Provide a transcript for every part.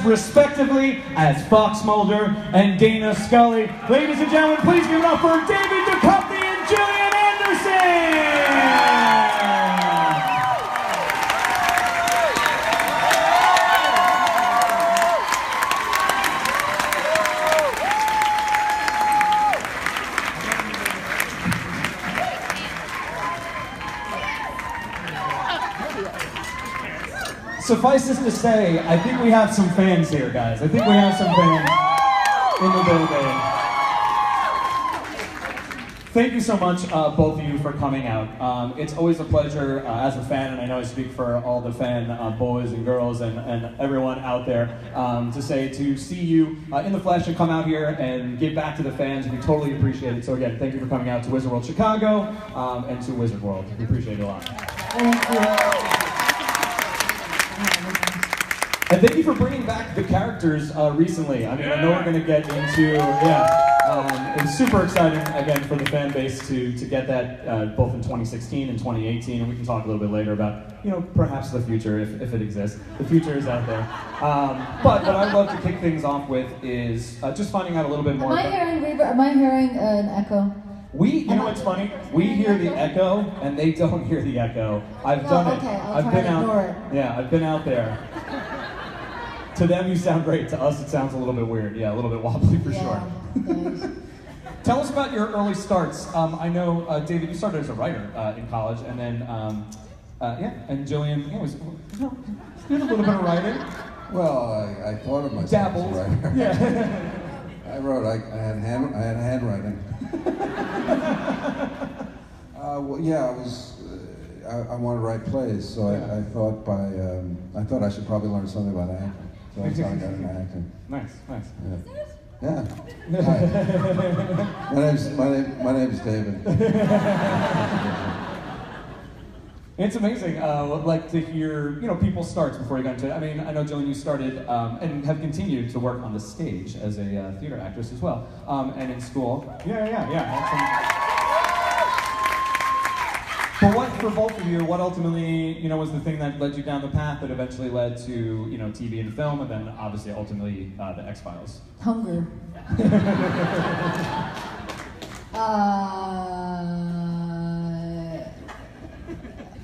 respectively as Fox Mulder and Dana Scully. Ladies and gentlemen, please give it up for David Duchovny and Gillian Anderson! Suffice it to say, I think we have some fans here, guys. I think we have some fans in the building. Thank you so much, both of you, for coming out. It's always a pleasure as a fan, and I know I speak for all the fan boys and girls and everyone out there, to see you in the flesh and come out here and give back to the fans. We totally appreciate it. So again, thank you for coming out to Wizard World Chicago and to Wizard World. We appreciate it a lot. Thank you. And thank you for bringing back the characters recently. I mean, I know we're going to get into, it's super exciting, again, for the fan base to get that both in 2016 and 2018, and we can talk a little bit later about, perhaps the future, if it exists. The future is out there. But what I'd love to kick things off with is just finding out a little bit more about... Am I hearing an echo? You know what's funny? We hear the echo, and they don't hear the echo. I've done it. Okay, I'll try to ignore it. Yeah, I've been out there. To them, you sound great. To us, it sounds a little bit weird. Yeah, a little bit wobbly for sure. Tell us about your early starts. I know, David, you started as a writer in college, and then, and Gillian, was did a little bit of writing. Well, I thought of myself as a writer. Yeah. I wrote. I had handwriting. I wanted to write plays, so I thought I thought I should probably learn something about acting. So that's how I got into acting. Nice. Yeah. My name's David. It's amazing. I'd like to hear, people's starts before you got into it. I mean, I know, Gillian, you started and have continued to work on the stage as a theater actress as well, and in school. Yeah. But for both of you, what ultimately, was the thing that led you down the path that eventually led to, TV and film, and then obviously ultimately the X-Files? Hunger.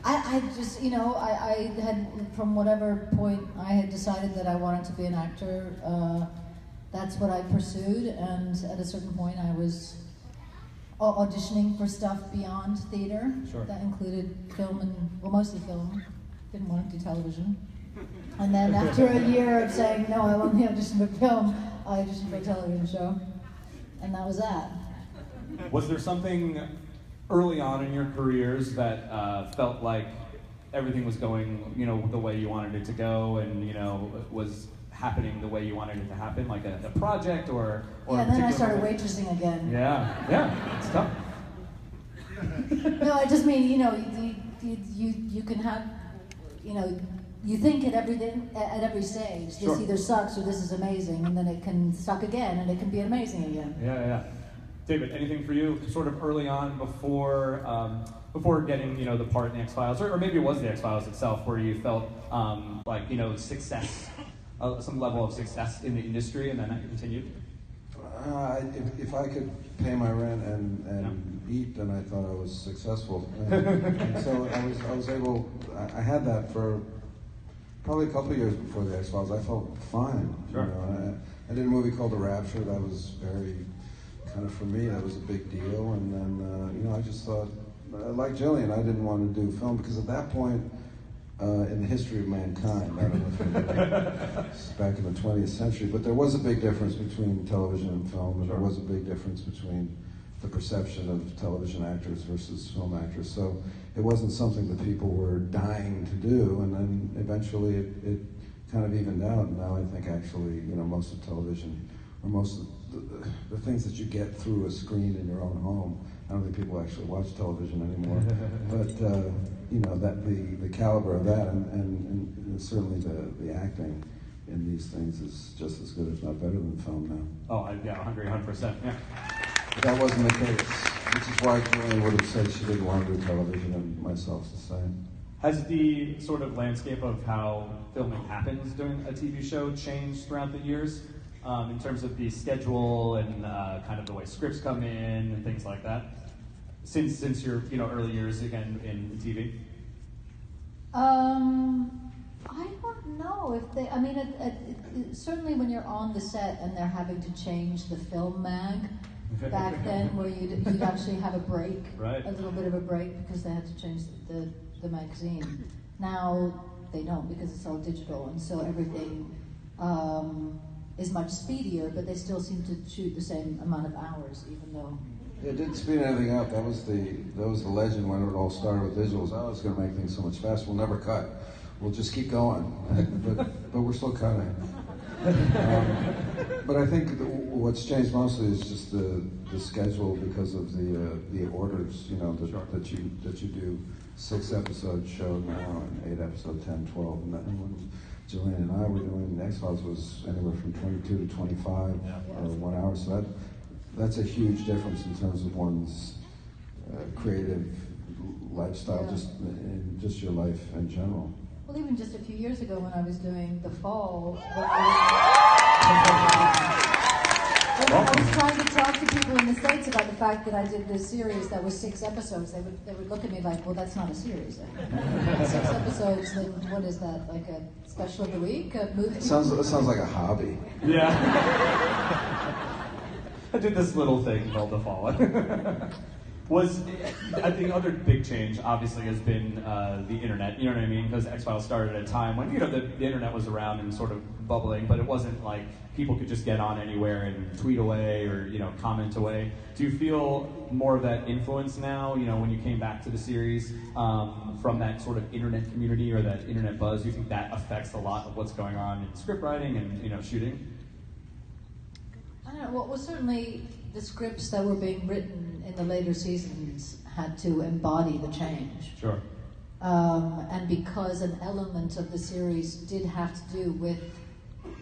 I just, I had, from whatever point I had decided that I wanted to be an actor, that's what I pursued, and at a certain point I was auditioning for stuff beyond theater. Sure. That included film and, mostly film. Didn't want to do television. And then after a year of saying, no, I only audition for film, I auditioned for a television show. And that was that. Was there something early on in your careers that felt like everything was going, the way you wanted it to go, and, was happening the way you wanted it to happen, like a project or and then I started waitressing again. Yeah, it's tough. No, I just mean, you can have, you think at every stage, this either sucks or this is amazing, and then it can suck again, and it can be amazing again. Yeah. David, anything for you, sort of early on before getting, the part in the X-Files, or maybe it was the X-Files itself, where you felt success, some level of success in the industry, and then that continued? If I could pay my rent and eat, then I thought I was successful. And so I was able. I had that for probably a couple of years before the X-Files. I felt fine. Sure. I did a movie called The Rapture. That was very kind of, for me, that was a big deal. And then I just thought, like Gillian, I didn't want to do film because at that point. In the history of mankind, I don't know if you know, back in the 20th century, but there was a big difference between television and film, and there was a big difference between the perception of television actors versus film actors. So it wasn't something that people were dying to do, and then eventually it kind of evened out, and now I think actually, most of television, or most of the things that you get through a screen in your own home, I don't think people actually watch television anymore, but that the caliber of that and certainly the acting in these things is just as good, if not better, than film now. Oh, I agree 100%. Yeah. But that wasn't the case, which is why Gillian would have said she didn't want to do television, and myself the same. Has the sort of landscape of how filming happens doing a TV show changed throughout the years, in terms of the schedule and kind of the way scripts come in and things like that, since your early years again in TV? I don't know if they. I mean, certainly when you're on the set and they're having to change the film mag. Back then, where you'd actually have a break, right. A little bit of a break because they had to change the magazine. Now they don't because it's all digital, and so everything is much speedier. But they still seem to shoot the same amount of hours, even though. It didn't speed anything up. That was the legend when it all started with visuals. Oh, it's going to make things so much faster. We'll never cut. We'll just keep going. but we're still cutting. But I think what's changed mostly is just the schedule because of the orders. That you do 6-episode show now and 8-episode 10, 12, and then when Gillian and I were doing X-Files was anywhere from 22 to 25 or 1 hour. So that's a huge difference in terms of one's creative lifestyle, just your life in general. Well, even just a few years ago when I was doing The Fall, when I was trying to talk to people in the States about the fact that I did this series that was 6 episodes, they would look at me like, well, that's not a series. 6 episodes, then what is that, like a special of the week, a movie? It sounds like a hobby. Yeah. I did this little thing called The Fall. I think the other big change, obviously, has been the internet. You know what I mean? Because X-Files started at a time when the internet was around and sort of bubbling, but it wasn't like people could just get on anywhere and tweet away or comment away. Do you feel more of that influence now? When you came back to the series from that sort of internet community or that internet buzz, do you think that affects a lot of what's going on in script writing and shooting? I don't know. Well, certainly the scripts that were being written in the later seasons had to embody the change. Sure. And because an element of the series did have to do with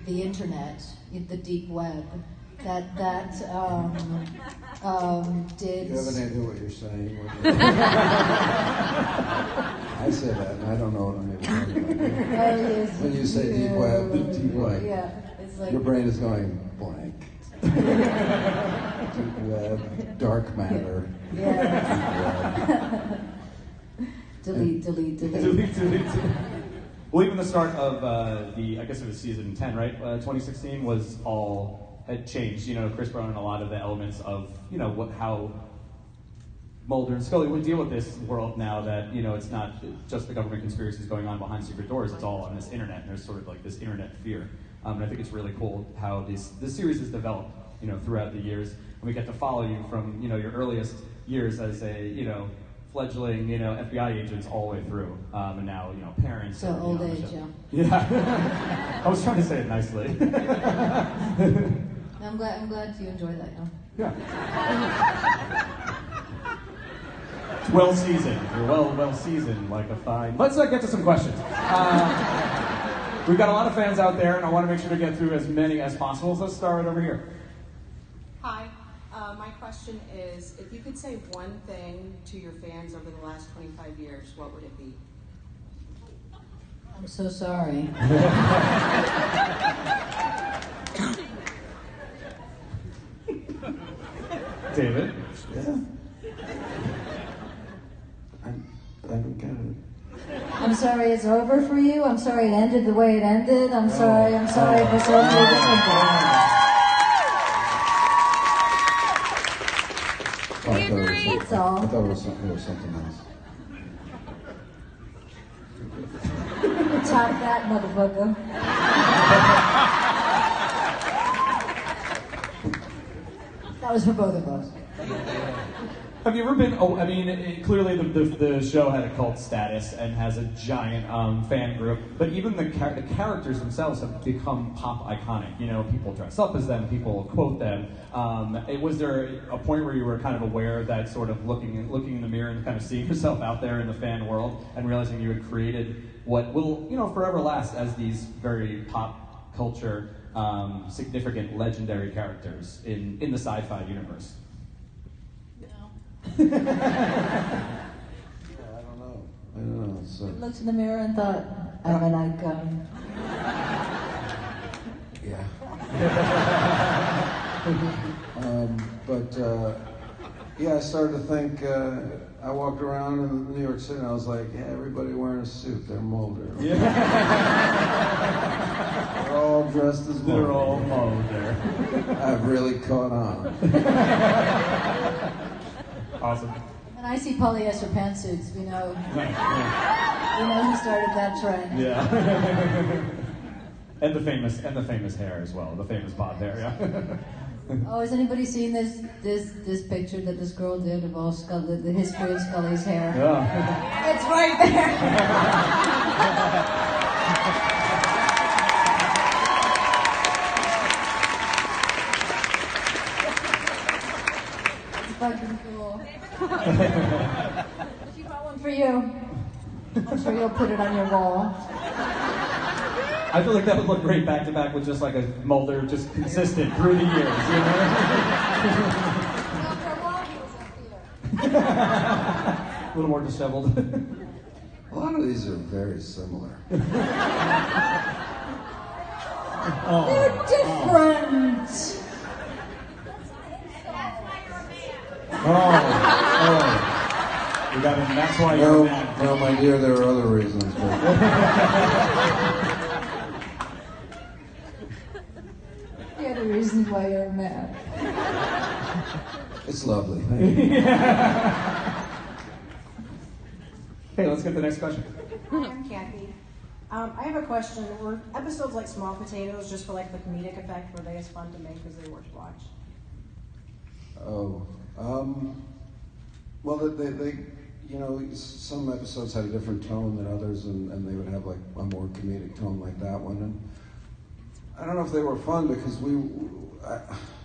the internet, the deep web, that did. You have an idea what you're saying? I say that, and I don't know what I'm even talking about. Yes. When you say deep web, deep web, it's like your brain is going blank. Deep web, dark matter. Yeah. Delete. Delete. Well, even the start of I guess it was season 10, right? 2016 had changed. Chris brought in a lot of the elements of, how Mulder and Scully would deal with this world now that, it's not just the government conspiracies going on behind secret doors, it's all on this internet, and there's sort of like this internet fear. And I think it's really cool how this series has developed, throughout the years. And we get to follow you from, your earliest years as a, fledgling, FBI agents all the way through. And now, parents. So old age, Yeah. I was trying to say it nicely. I'm glad you enjoy that, Yeah. It's well seasoned. You're well seasoned, like a fine. Let's get to some questions. We've got a lot of fans out there, and I want to make sure to get through as many as possible. So let's start over here. Hi. My question is, if you could say one thing to your fans over the last 25 years, what would it be? I'm so sorry. David? Yeah. I don't get it. I'm sorry it's over for you. I'm sorry it ended the way it ended. I'm sorry for so many different things. That's all. I thought it was something else. Top that, motherfucker. That was for both of us. Have you ever been? Clearly the show had a cult status and has a giant fan group. But even the characters themselves have become pop iconic. People dress up as them, people quote them. Was there a point where you were kind of aware that sort of looking in the mirror and kind of seeing yourself out there in the fan world and realizing you had created what will forever last as these very pop culture significant legendary characters in the sci-fi universe? I don't know. I don't know. So Looked in the mirror and thought, I'm an icon. yeah. Yeah, I started to think. I walked around in New York City and I was like, yeah, everybody wearing a suit. They're Mulder. Yeah. They're all dressed as Mulder. They're all Mulder. I've really caught on. Awesome. And I see polyester pantsuits, we know. We know who started that trend. Yeah. and the famous hair as well. The famous bob hair, yeah. Oh, has anybody seen this picture that this girl did of all Scully, the history of Scully's hair? Yeah. It's right there. It's fucking cool. She bought one for you. I'm sure you'll put it on your wall. I feel like that would look great back to back with just like a Mulder, just consistent through the years, you know? A little more disheveled. A lot of these are very similar. They're different. Oh. You got him. That's why you're mad. No, my dear, there are other reasons. But... The other reason why you're mad. It's lovely. Thank you. Okay, let's get the next question. I'm Kathy. I have a question. Were episodes like Small Potatoes just for like the comedic effect? Were they as fun to make as they were to watch? Oh, well, they you know, some episodes had a different tone than others, and they would have like a more comedic tone like that one. And I don't know if they were fun because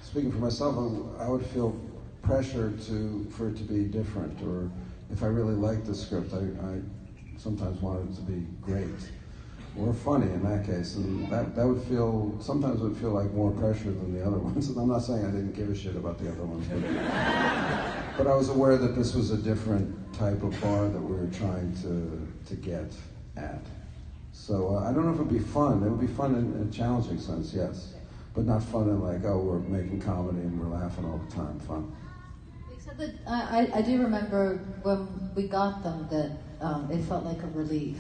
speaking for myself, I would feel pressure for it to be different, or if I really liked the script, I sometimes wanted it to be great or funny in that case, and that would feel, sometimes would feel like more pressure than the other ones. And I'm not saying I didn't give a shit about the other ones, but I was aware that this was a different type of bar that we were trying to get at. So I don't know if it'd be fun. It would be fun in a challenging sense, yes, but not fun in like, oh, we're making comedy and we're laughing all the time. Fun. Except that I do remember when we got them that it felt like a relief.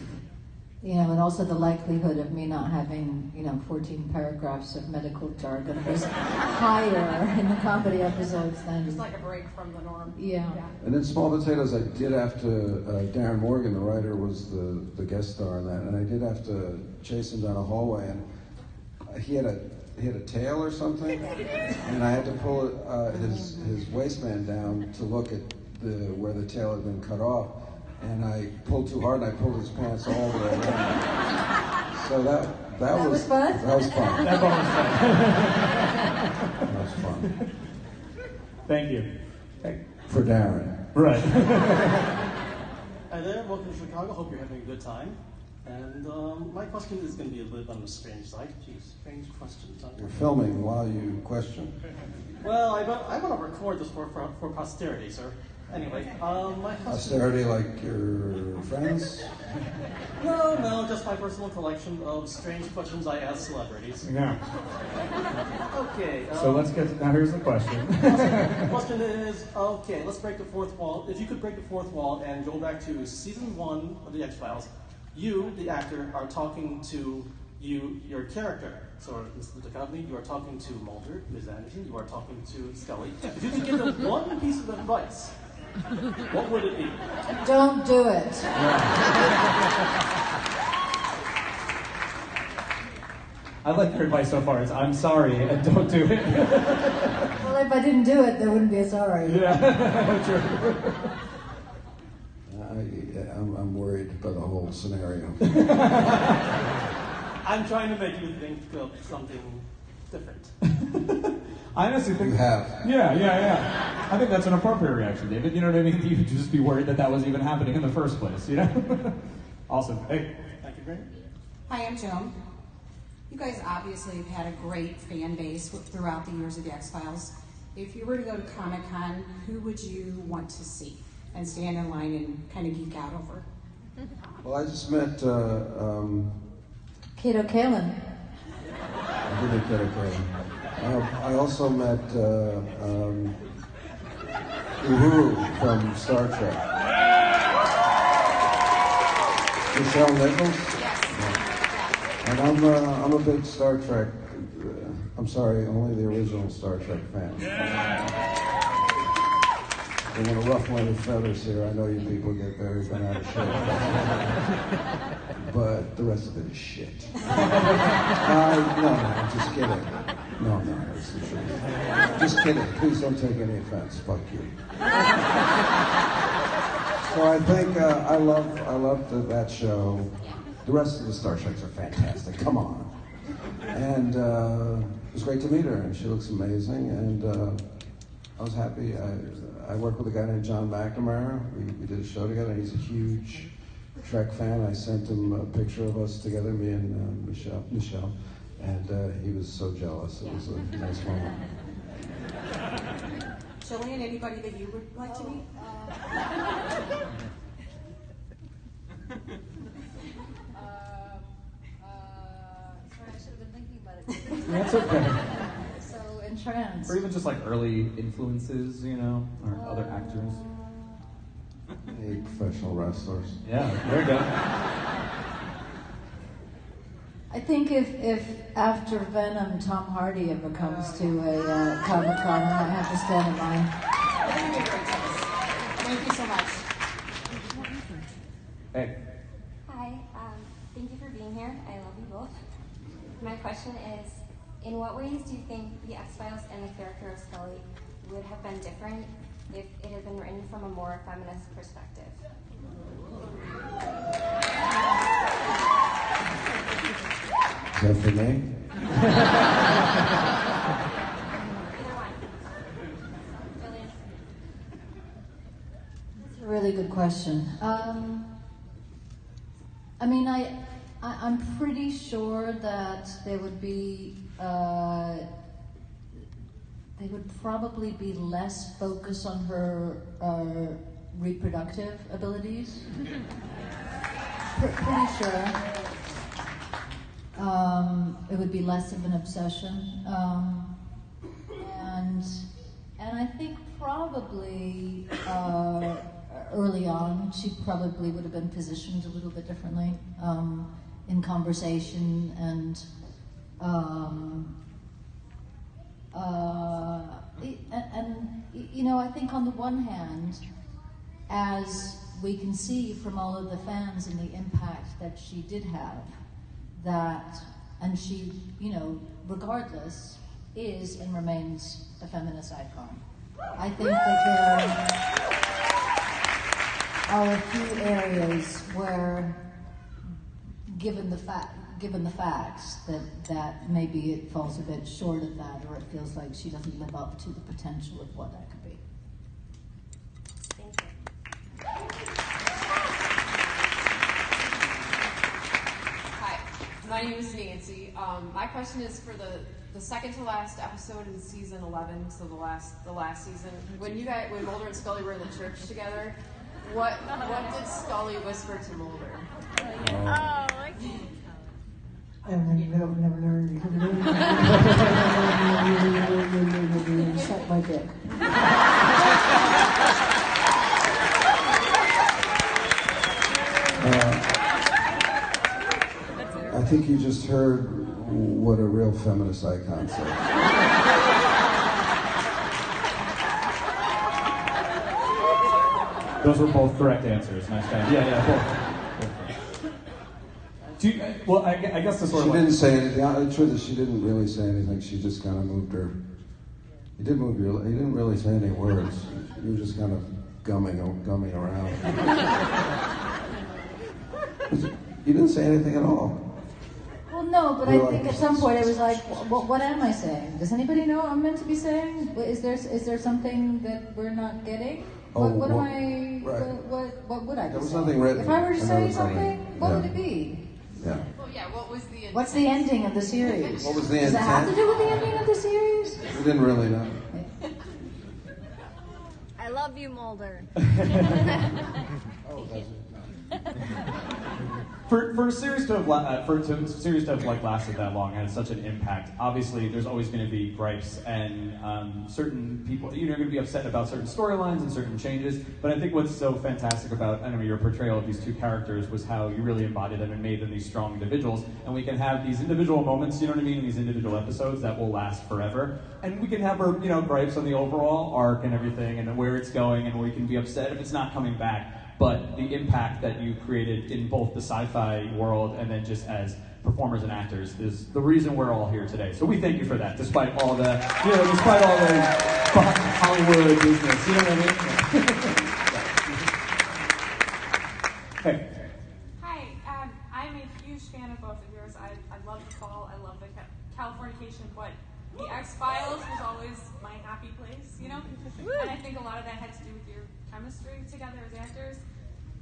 You know, and also the likelihood of me not having, 14 paragraphs of medical jargon was higher in the comedy episodes than... Just like a break from the norm. Yeah. And in Small Potatoes, I did have to, Darren Morgan, the writer, was the guest star in that, and I did have to chase him down a hallway, and he had a tail or something, and I had to pull his waistband down to look at where the tail had been cut off. And I pulled too hard, and I pulled his pants all the way around. So that was fun? That was fun. That was fun. That was fun. Thank you. For Darren. Right. Hi there, welcome to Chicago. Hope you're having a good time. And my question is going to be a little bit on the strange side. Geez, strange questions. You're filming while you question. Well, I want to record this for posterity, sir. Anyway, my question... Posterity, like your friends? No, just my personal collection of strange questions I ask celebrities. Yeah. Okay. So let's get, now here's the question. The question is, okay, let's break the fourth wall. If you could break the fourth wall and go back to season 1 of The X-Files, you, the actor, are talking to your character. So, Mr. Duchovny, you are talking to Mulder, Ms. Anderson, you are talking to Scully. If you could give them one piece of advice, what would it be? Don't do it. I like your advice so far. It's, I'm sorry, and don't do it. Well, if I didn't do it, there wouldn't be a sorry. Yeah, true. I'm worried about the whole scenario. I'm trying to make you think of something different. I honestly think... You have. Yeah. I think that's an appropriate reaction, David. You know what I mean? You'd just be worried that was even happening in the first place, you know? Awesome. Hey. Thank you, Greg. Hi, I'm Joan. You guys obviously have had a great fan base throughout the years of the X-Files. If you were to go to Comic-Con, who would you want to see and stand in line and kind of geek out over? Well, I just met Kato Kalin. I did meet Kato Kalin. I also met Uhuru from Star Trek. Michelle Nichols? Yes. And I'm a big Star Trek, I'm sorry, only the original Star Trek fan. I'm going to ruffle any feathers here. I know you people get very bent out of shape. But the rest of it is shit. No, I'm just kidding. No, it's the truth. Just kidding. Please don't take any offense. Fuck you. So I think I loved that show. The rest of the Star Treks are fantastic. Come on. And it was great to meet her, and she looks amazing. And I was happy. I worked with a guy named John McNamara. We did a show together. He's a huge Trek fan. I sent him a picture of us together, me and Michelle, and he was so jealous. It was a nice moment. Gillian, anybody that you would like to meet? Sorry, I should have been thinking about it. That's okay. So entranced. Or even just like early influences, or other actors. Hey, professional wrestlers. Yeah, there you go. I think if after Venom, Tom Hardy ever comes to a Comic-Con, I might have to stand in line. That would be a great choice. Thank you so much. Hey. Hi, thank you for being here. I love you both. My question is, in what ways do you think The X-Files and the character of Scully would have been different if it had been written from a more feminist perspective? Is that for me? Either one. Gillian? That's a really good question. I mean, I'm pretty sure that there would be, they would probably be less focused on her reproductive abilities. Pretty sure. It would be less of an obsession. And I think probably early on, she probably would have been positioned a little bit differently in conversation and I think on the one hand, as we can see from all of the fans and the impact that she did have, and she, regardless, is and remains a feminist icon. I think that there are a few areas where, given the facts, that maybe it falls a bit short of that, or it feels like she doesn't live up to the potential of what that could be. Thank you. Hi, my name is Nancy. My question is for the second to last episode in season 11, so the last season. When Mulder and Scully were in the church together, what did Scully whisper to Mulder? Suck my dick. I think you just heard what a real feminist icon said. Those were both correct answers. Nice job. Yeah, both. Well, I guess the sort She of didn't say anything. The truth is, she didn't really say anything. She just kind of moved her. He didn't really say any words. He was just kind of gumming around. He didn't say anything at all. Well, no, but I think at some point it was like, what am I saying? Does anybody know what I'm meant to be saying? Is there something that we're not getting? What would I be saying? There was nothing written. If I were to And say there was something, nothing- what yeah. would it be? Yeah. Well, yeah, what was the What's the ending of the series? What was the Does that have to intent? do with the ending of the series? We didn't really know. I love you, Mulder. Oh, does it? No. For a series to have like lasted that long and had such an impact, obviously there's always going to be gripes and certain people, you know, are going to be upset about certain storylines and certain changes. But I think what's so fantastic about, I don't know, your portrayal of these two characters was how you really embodied them and made them these strong individuals. And we can have these individual moments, you know what I mean, in these individual episodes that will last forever. And we can have our, you know, gripes on the overall arc and everything and where it's going, and we can be upset if it's not coming back. But the impact that you created in both the sci-fi world and then just as performers and actors is the reason we're all here today. So we thank you for that, despite all the, you know, despite all the Hollywood business, you know what I mean? Hey. Hi, I'm a huge fan of both of yours. I love The Fall, I love the Californication, but The X-Files was always my happy place, you know? And I think a lot of that had to do with your chemistry together as actors.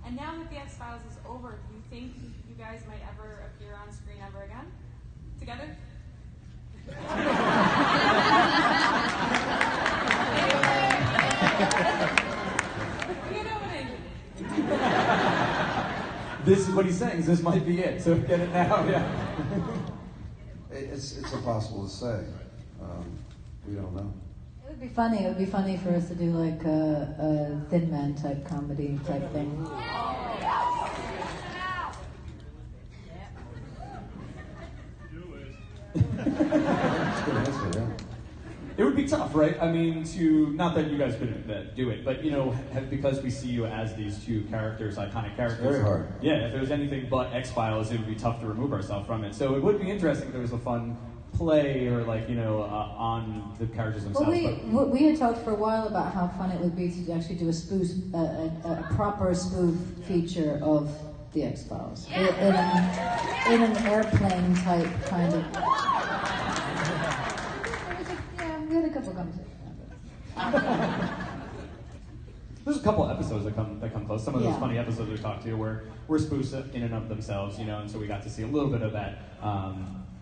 And now that The X-Files is over, do you think you guys might ever appear on screen ever again? Together? You know what I mean? This is what he's saying, is this might be it, so get it now, yeah. It's impossible to say. We don't know. It would be funny. It would be funny for us to do like a Thin Man type comedy type thing. It would be tough, right? I mean, not that you guys couldn't do it, but you know, because we see you as these two characters, iconic characters. Very hard. Yeah, if it was anything but X-Files, it would be tough to remove ourselves from it. So it would be interesting if there was a fun play or like, you know, on the characters themselves. Well, we had talked for a while about how fun it would be to actually do a proper spoof feature of the X-Files in an airplane type kind of. Yeah, we had a couple of conversations. There's a couple episodes that come close. Some of those Yeah. funny episodes we talked to were spoofs in and of themselves, you know, and so we got to see a little bit of that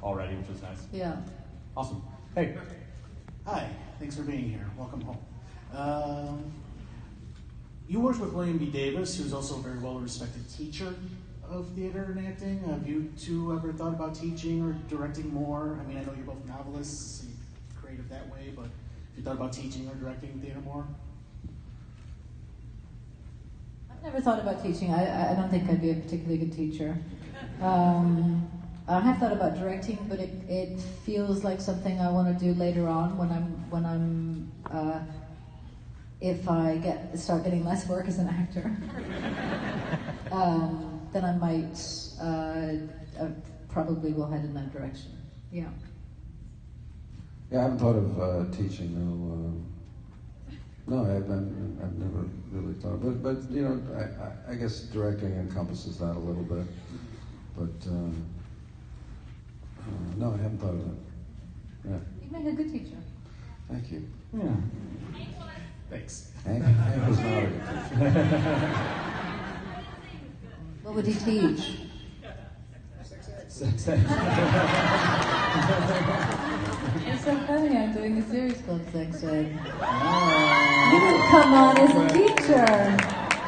already, which was nice. Yeah. Awesome. Hey. Hi, thanks for being here. Welcome home. You worked with William B. Davis, who's also a very well-respected teacher of theater and acting. Have you two ever thought about teaching or directing more? I mean, I know you're both novelists, so you're creative that way, but have you thought about teaching or directing theater more? I've never thought about teaching. I don't think I'd be a particularly good teacher. I have thought about directing, but it feels like something I want to do later on when I'm if I start getting less work as an actor. Then I might probably will head in that direction. Yeah. Yeah, I haven't thought of teaching. No, I've never really thought. But you know, I guess directing encompasses that a little bit. But no, I haven't thought of it. Yeah. You make a good teacher. Thank you. Yeah. Thanks. Hank was not a good teacher. What would he teach? Sex ed. It's so funny, I'm doing a series called Sex Ed. You can come on as a teacher.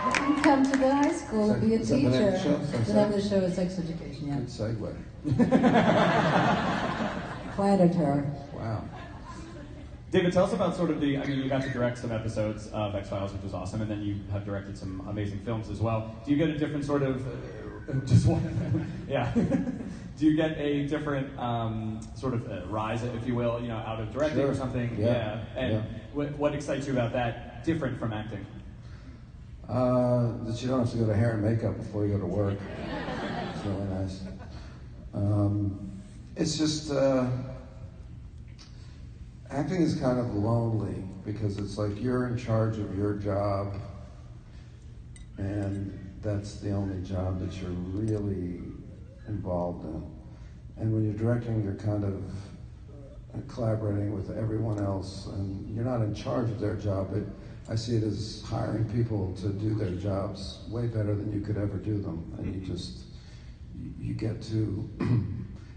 You can come to the high school and be a teacher. The name of the show is Sex Education, yeah. Good segue. Flattered her. Wow. David, tell us about sort of you got to direct some episodes of X-Files, which was awesome, and then you have directed some amazing films as well. Do you get a different sort of, just one, yeah. Do you get a different sort of rise, if you will, you know, out of directing or something? Yeah. And what excites you about that, different from acting? That you don't have to go to hair and makeup before you go to work. It's really nice. It's just, acting is kind of lonely because it's like you're in charge of your job and that's the only job that you're really involved in. And when you're directing, you're kind of collaborating with everyone else and you're not in charge of their job. I see it as hiring people to do their jobs way better than you could ever do them. And you get to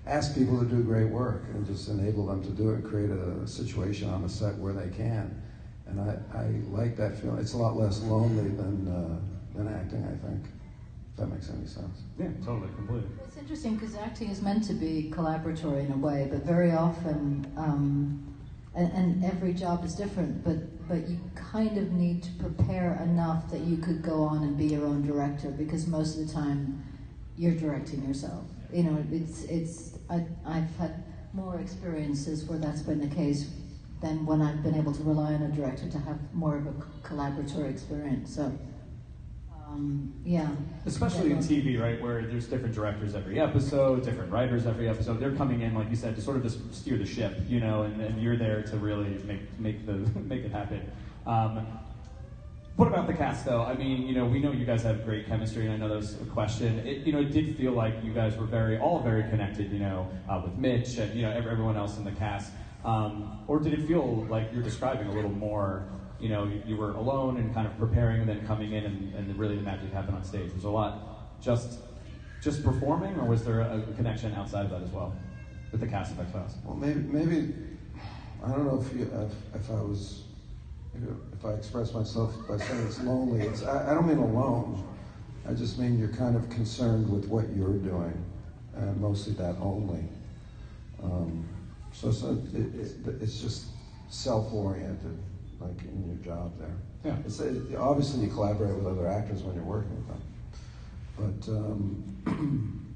ask people to do great work and just enable them to do it and create a situation on the set where they can. And I like that feeling. It's a lot less lonely than acting, I think. If that makes any sense. Yeah, totally, completely. It's interesting because acting is meant to be collaboratory in a way, but very often, and every job is different, but you kind of need to prepare enough that you could go on and be your own director, because most of the time you're directing yourself. You know, I've had more experiences where that's been the case than when I've been able to rely on a director to have more of a collaboratory experience. So, yeah. Especially in TV, right, where there's different directors every episode, different writers every episode. They're coming in, like you said, to sort of just steer the ship, you know, and you're there to really make it happen. What about the cast, though? I mean, you know, we know you guys have great chemistry, and I know that was a question. It did feel like you guys were all very connected, you know, with Mitch and, you know, everyone else in the cast. Or did it feel like you're describing a little more, you know, you were alone and kind of preparing and then coming in and really the magic happened on stage? Was a lot just performing, or was there a connection outside of that as well with the cast of X-Files? Well, maybe I don't know if I express myself by saying it's lonely. I don't mean alone. I just mean you're kind of concerned with what you're doing, and mostly that only. So it's just self-oriented, like in your job there. Yeah. Obviously you collaborate with other actors when you're working with them. But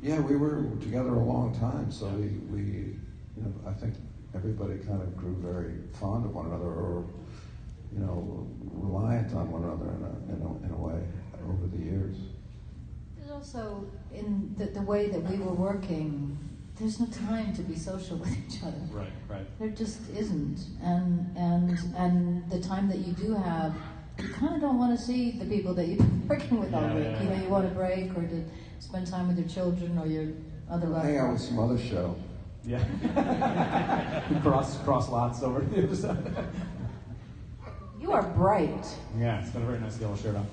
yeah, we were together a long time, so we you know, I think everybody kind of grew very fond of one another, or you know, reliant on one another in a way over the years. There's also, in the way that we were working, there's no time to be social with each other. Right. There just isn't. And the time that you do have, you kind of don't want to see the people that you've been working with all week. You know, you want a break, or to spend time with your children or your other loved ones. Hang out with some other show. Yeah. cross lots over the other side. You are bright. Yeah, it's got a very nice yellow shirt on.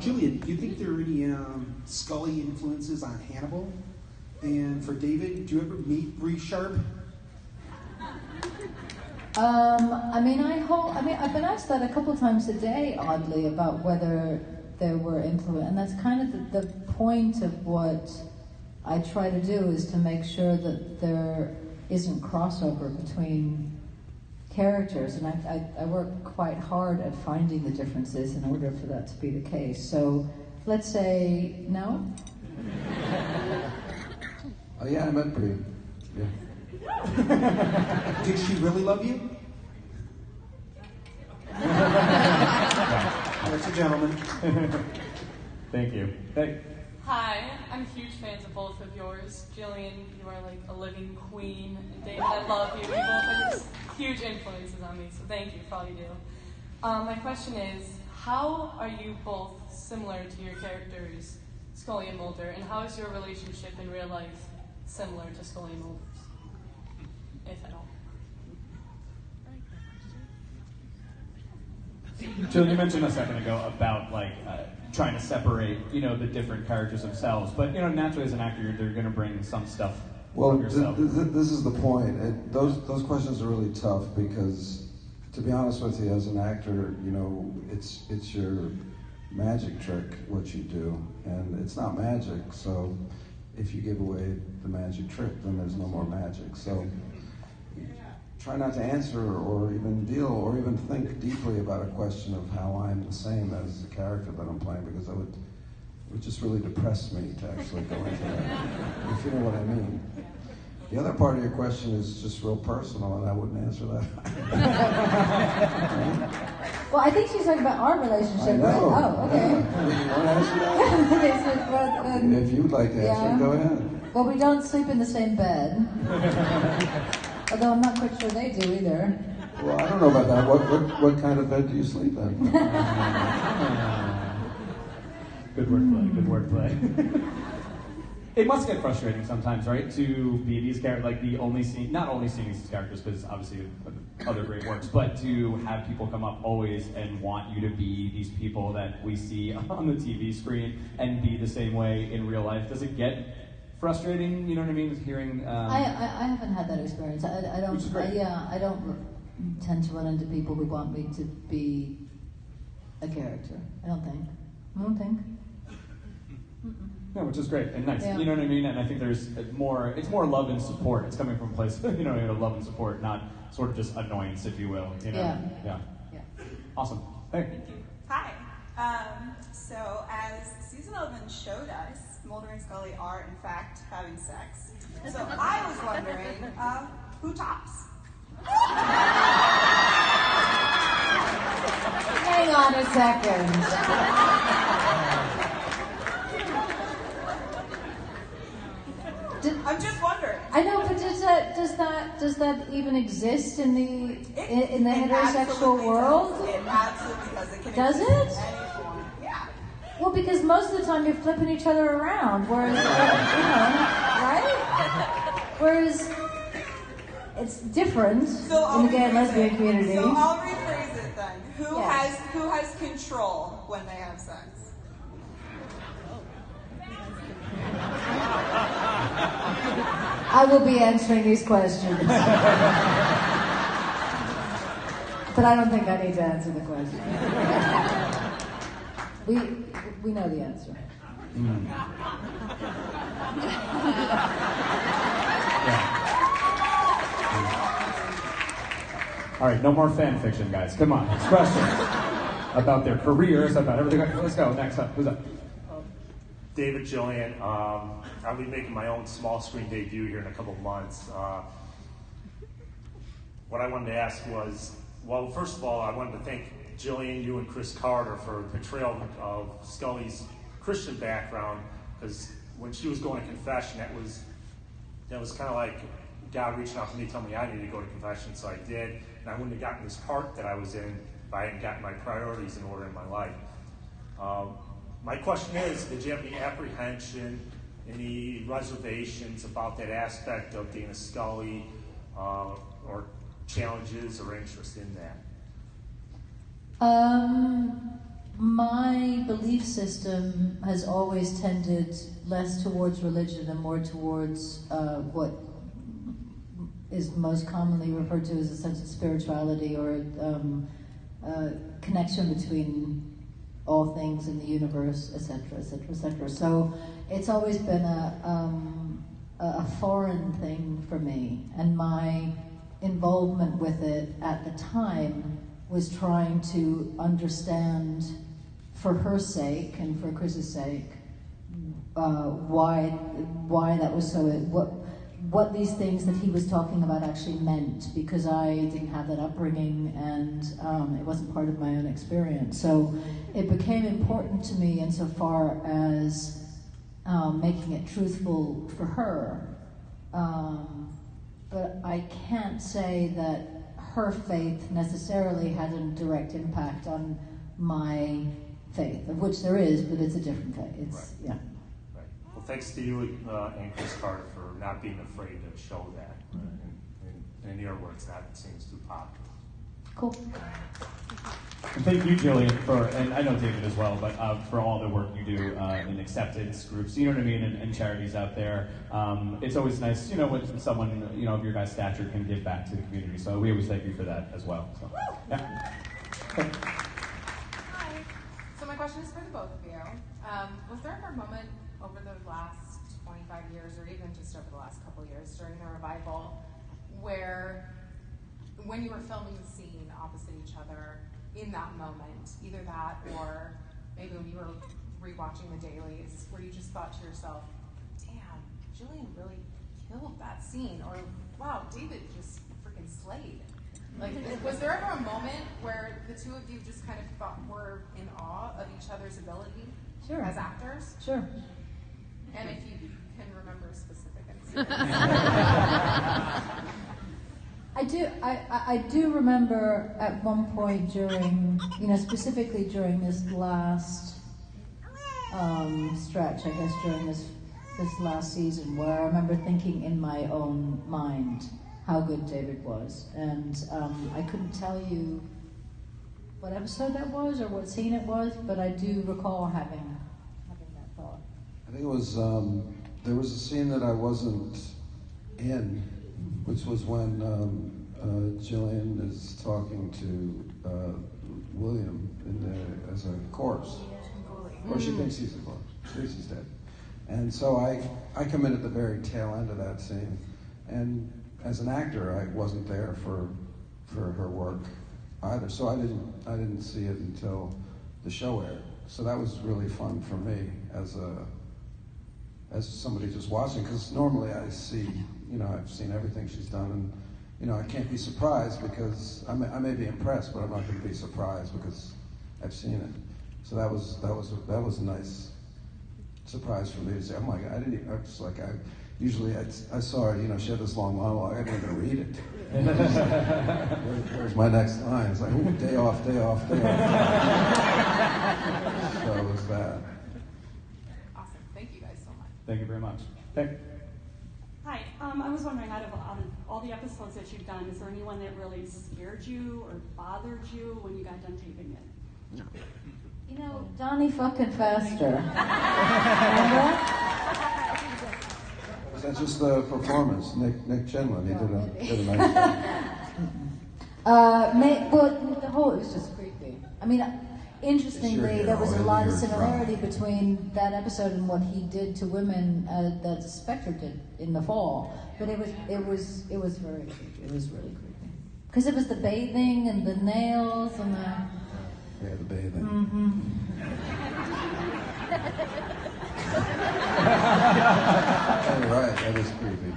Gillian, do you think there are any Scully influences on Hannibal? And for David, do you ever meet Bree Sharp? I've been asked that a couple of times a day, oddly, about whether there were influence, and that's kind of the point of what I try to do, is to make sure that there isn't crossover between characters, and I work quite hard at finding the differences in order for that to be the case. So let's say no. Oh yeah, I met Bree. Yeah. Did she really love you? That's a gentleman. Thank you. Hey. Hi, I'm huge fans of both of yours. Gillian, you are like a living queen. And David, I love you. You both are just huge influences on me, so thank you for all you do. My question is, how are you both similar to your characters, Scully and Mulder, and how is your relationship in real life similar to Scully and Mulder's, if at all? Jill, you mentioned a second ago about trying to separate, you know, the different characters themselves, but you know, naturally as an actor, they're going to bring some stuff from yourself. This is the point. Those questions are really tough because, to be honest with you, as an actor, you know, it's your magic trick what you do, and it's not magic. So if you give away the magic trick, then there's no more magic. So try not to answer or even deal or even think deeply about a question of how I'm the same as the character that I'm playing, because it would just really depress me to actually go into that, if you know what I mean. The other part of your question is just real personal, and I wouldn't answer that. Well, I think she's talking about our relationship. I know. Right? Oh, okay. You want to answer that? If you'd like to answer, go ahead. Well, we don't sleep in the same bed. Although I'm not quite sure they do either. Well, I don't know about that. What kind of bed do you sleep in? Good wordplay. Good wordplay. It must get frustrating sometimes, right? To be these characters, like not only seeing these characters, because obviously other great works, but to have people come up always and want you to be these people that we see on the TV screen and be the same way in real life. Does it get frustrating? You know what I mean? Hearing. I haven't had that experience. I don't. I don't tend to run into people who want me to be a character. I don't think. I don't think. No, which is great and nice. Yeah. You know what I mean? And I think there's more. It's more love and support. It's coming from a place, you know, love and support, not sort of just annoyance, if you will. You know? Yeah. Awesome. Hey. Thank you. Hi. So as season 11 showed us, Mulder and Scully are in fact having sex. So I was wondering, who tops? Hang on a second. I'm just wondering. I know, but does that even exist in the heterosexual world? It absolutely does. It can Does exist in it? any form. Yeah. Well, because most of the time you're flipping each other around, whereas right? Whereas it's different in the gay and lesbian community. So I'll rephrase it then. Who Yes. has control when they have sex? I will be answering these questions. But I don't think I need to answer the question. We know the answer. All right, no more fan fiction, guys. Come on, questions about their careers, about everything. Let's go. Next up, who's up? David, Gillian. I'll be making my own small screen debut here in a couple of months. What I wanted to ask was, well, first of all, I wanted to thank Gillian, you and Chris Carter for the portrayal of Scully's Christian background, because when she was going to confession, that was kind of like God reaching out to me, telling me I needed to go to confession, so I did, and I wouldn't have gotten this part that I was in if I hadn't gotten my priorities in order in my life. My question is, did you have any apprehension, any reservations about that aspect of being a Scully, or challenges or interest in that? My belief system has always tended less towards religion and more towards what is most commonly referred to as a sense of spirituality, or a connection between all things in the universe, etc., etc., etc. So it's always been a foreign thing for me, and my involvement with it at the time was trying to understand, for her sake and for Chris's sake, why that was so. What these things that he was talking about actually meant, because I didn't have that upbringing and it wasn't part of my own experience. So it became important to me insofar as making it truthful for her. But I can't say that her faith necessarily had a direct impact on my faith, of which there is, but it's a different faith. It's, right. Right. Well, thanks to you and Chris Carter for not being afraid to show that in your words. That seems too popular. Cool. And thank you, Gillian, and I know David as well, but for all the work you do in acceptance groups, you know what I mean, and charities out there. It's always nice, when someone, of your guys' stature can give back to the community. So we always thank you for that as well. So, yeah. Hi. So my question is for the both of you. Was there ever a moment over the last 25 years, or even just over the last couple of years during the revival, where when you were filming the scene opposite each other, in that moment, either that or maybe when you were rewatching the dailies, where you just thought to yourself, damn, Gillian really killed that scene, or wow, David just freaking slayed. Like, was there ever a moment where the two of you just kind of were in awe of each other's ability as actors? Sure. And if you can remember specific instances. I do remember at one point during, specifically during this last stretch, I guess during this last season, where I remember thinking in my own mind how good David was. And I couldn't tell you what episode that was or what scene it was, but I do recall having that thought. I think it was, there was a scene that I wasn't in, which was when Gillian is talking to William as a corpse. or she thinks he's a corpse. She thinks he's dead. And so I come in at the very tail end of that scene, and as an actor, I wasn't there for her work either. So I didn't see it until the show aired. So that was really fun for me as somebody just watching, because normally I see, I've seen everything she's done, and I can't be surprised because I may be impressed, but I'm not going to be surprised because I've seen it. So that was a nice surprise for me to say, oh my God, usually I saw her, she had this long monologue, I didn't even read it. Where's my next line? It's like, ooh, day off, day off, day off. So it was that. Awesome. Thank you guys so much. Thank you very much. Hey. Hi. I was wondering, out of all the episodes that you've done, is there anyone that really scared you or bothered you when you got done taping it? No. Donnie fucking Faster. Was that just the performance? Nick Chinlund, he did a nice job. Well, the whole, it was just creepy. I mean, interestingly, there was a lot of similarity between that episode and what he did to women that Spectre did in the fall. But it was very creepy. It was really creepy. Because it was the bathing and the nails and the... Yeah, the bathing. Mm-hmm. You're right, that is creepy.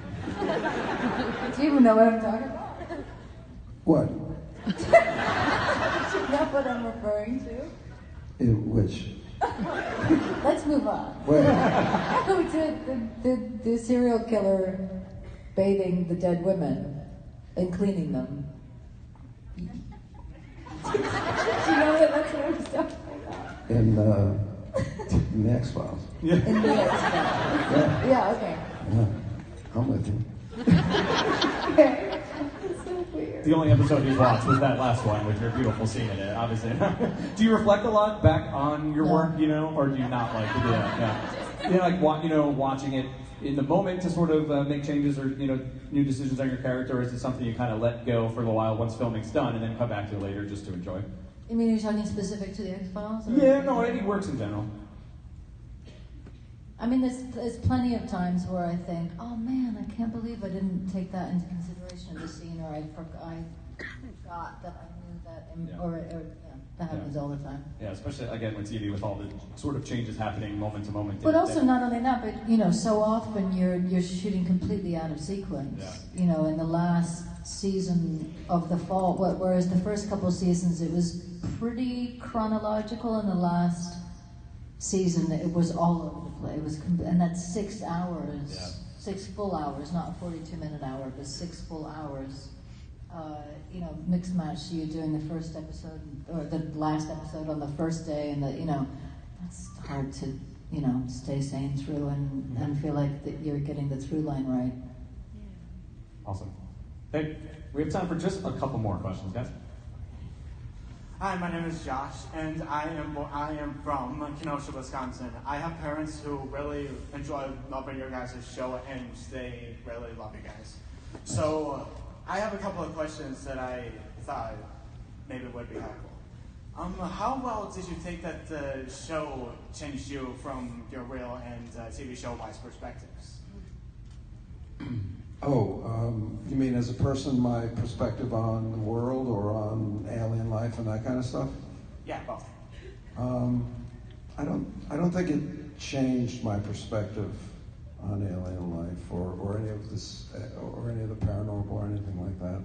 Do you even know what I'm talking about? What? Do you know what I'm referring to? Which? Let's move on. Wait. We did the serial killer bathing the dead women and cleaning them. Do you know that that's what I was talking about? In the X-Files. Yeah. In the X-Files. Yeah, okay. Yeah, I'm with you. It's so weird. The only episode you watched was that last one with your beautiful scene in it, obviously. Do you reflect a lot back on your work, or do you not like to do that? Yeah. Watching it in the moment to sort of make changes or, new decisions on your character, or is it something you kind of let go for a little while once filming's done and then come back to it later just to enjoy? You mean you're talking specific to the X-Files? Yeah, no, it works in general. I mean, there's plenty of times where I think, oh man, I can't believe I didn't take that into consideration in the scene, or I forgot that I knew that, that happens all the time. Yeah, especially again with TV, with all the sort of changes happening moment to moment. But also not only that, but so often you're shooting completely out of sequence. Yeah. In the last season of the fall, whereas the first couple of seasons it was pretty chronological, and the last season it was all over the place. It was, and that's 6 hours, 6 full hours, not a 42-minute hour, but 6 full hours. Mixed match. So you're doing the first episode or the last episode on the first day, and that's hard to stay sane through and feel like that you're getting the through line right. Awesome. Hey, we have time for just a couple more questions, guys. Hi, my name is Josh, and I am from Kenosha, Wisconsin. I have parents who really enjoy loving your guys' show, and they really love you guys. So I have a couple of questions that I thought maybe would be helpful. How well did you think that the show changed you from your real and TV show-wise perspectives? You mean as a person, my perspective on the world or on alien life and that kind of stuff? Yeah, both. I don't think it changed my perspective on alien life or any of this or any of the paranormal or anything like that.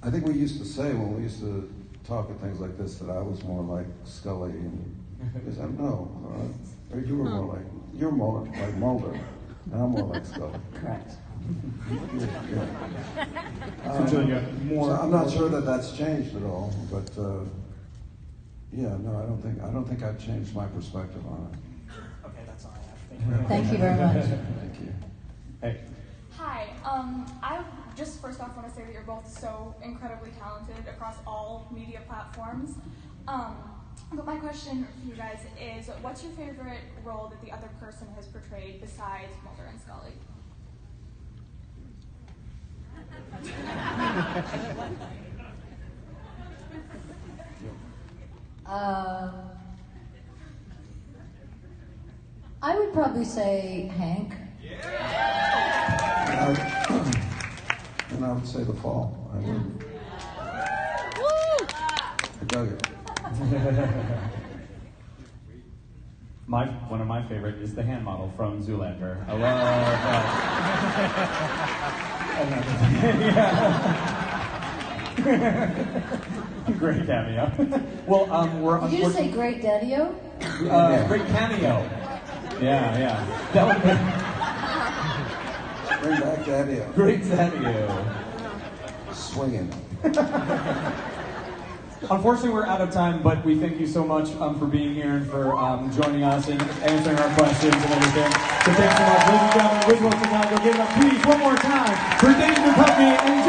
I think we used to say when we used to talk at things like this that I was more like Scully, and they said or you're more like Mulder, and I'm more like Scully. Correct. So I'm not sure that that's changed at all, but I don't think I've changed my perspective on it. Okay, that's all I have. Thank you very much. Thank you. Hey. Hi. I just first off want to say that you're both so incredibly talented across all media platforms. But my question for you guys is, what's your favorite role that the other person has portrayed besides Mulder and Scully? I would probably say Hank. And I would say The Fall. I would. I dug it. One of my favorite is the hand model from Zoolander. I love that. Great cameo. Well, Did you just say great daddy-o? Great cameo. Yeah. That would Bring back Daddy-o. Great Daddy-o. Swinging. Unfortunately, we're out of time, but we thank you so much for being here and for joining us and answering our questions and everything. So thanks so much. Ladies and gentlemen, Wiggle Chicago, give it up please one more time for David Duchovny and